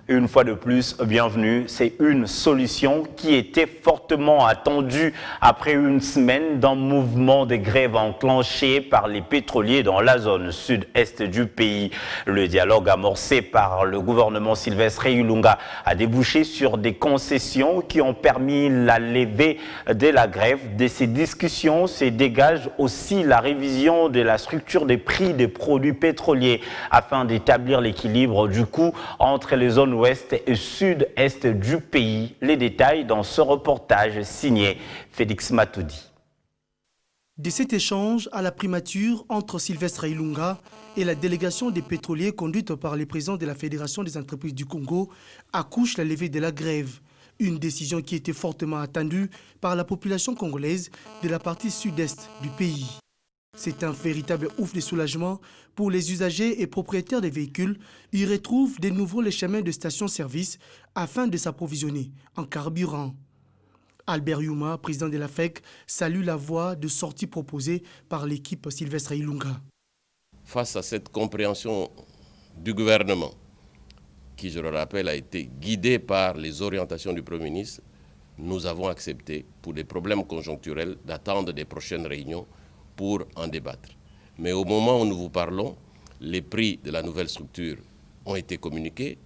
Une fois de plus, bienvenue. C'est une solution qui était fortement attendue après une semaine d'un mouvement de grève enclenché par les pétroliers dans la zone sud-est du pays. Le dialogue amorcé par le gouvernement Sylvestre Ilunga a débouché sur des concessions qui ont permis la levée de la grève. De ces discussions se dégage aussi la révision de la structure des prix des produits pétroliers afin d'établir l'équilibre du coût entre les zones ouest et sud-est du pays. Les détails dans ce reportage signé Félix Matoudi. De cet échange à la primature entre Sylvestre Ilunga et la délégation des pétroliers conduite par les présidents de la Fédération des entreprises du Congo accouche la levée de la grève. Une décision qui était fortement attendue par la population congolaise de la partie sud-est du pays. C'est un véritable ouf de soulagement pour les usagers et propriétaires des véhicules. Ils retrouvent de nouveau les chemins de station-service afin de s'approvisionner en carburant. Albert Youma, président de la FEC, salue la voie de sortie proposée par l'équipe Sylvestre Ilunga. Face à cette compréhension du gouvernement, qui, je le rappelle, a été guidée par les orientations du Premier ministre, nous avons accepté, pour des problèmes conjoncturels, d'attendre des prochaines réunions pour en débattre. Mais au moment où nous vous parlons, les prix de la nouvelle structure ont été communiqués.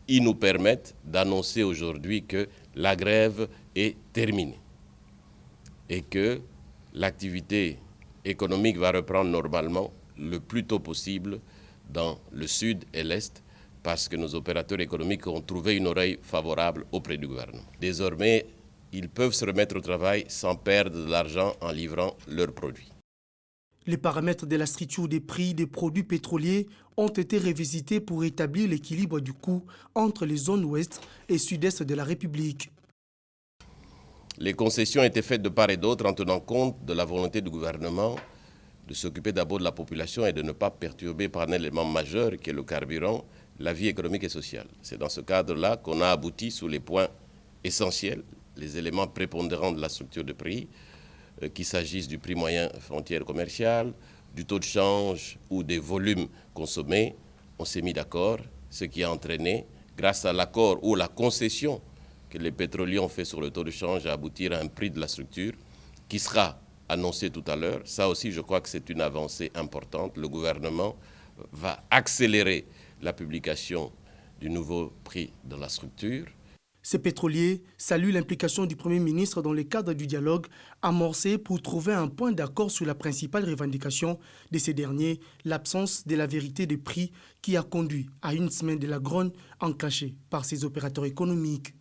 Ils nous permettent d'annoncer aujourd'hui que la grève est terminée et que l'activité économique va reprendre normalement le plus tôt possible dans le sud et l'est, parce que nos opérateurs économiques ont trouvé une oreille favorable auprès du gouvernement. Désormais, ils peuvent se remettre au travail sans perdre de l'argent en livrant leurs produits. Les paramètres de la structure des prix des produits pétroliers ont été révisités pour établir l'équilibre du coût entre les zones ouest et sud-est de la République. Les concessions étaient faites de part et d'autre en tenant compte de la volonté du gouvernement de s'occuper d'abord de la population et de ne pas perturber par un élément majeur qui est le carburant, la vie économique et sociale. C'est dans ce cadre-là qu'on a abouti sur les points essentiels, les éléments prépondérants de la structure de prix, qu'il s'agisse du prix moyen frontière commerciale, du taux de change ou des volumes consommés. On s'est mis d'accord, ce qui a entraîné, grâce à l'accord ou la concession que les pétroliers ont fait sur le taux de change, à aboutir à un prix de la structure qui sera annoncé tout à l'heure. Ça aussi, je crois que c'est une avancée importante. Le gouvernement va accélérer la publication du nouveau prix de la structure. Ces pétroliers saluent l'implication du Premier ministre dans le cadre du dialogue amorcé pour trouver un point d'accord sur la principale revendication de ces derniers, l'absence de la vérité des prix qui a conduit à une semaine de la grogne enclenchée par ces opérateurs économiques.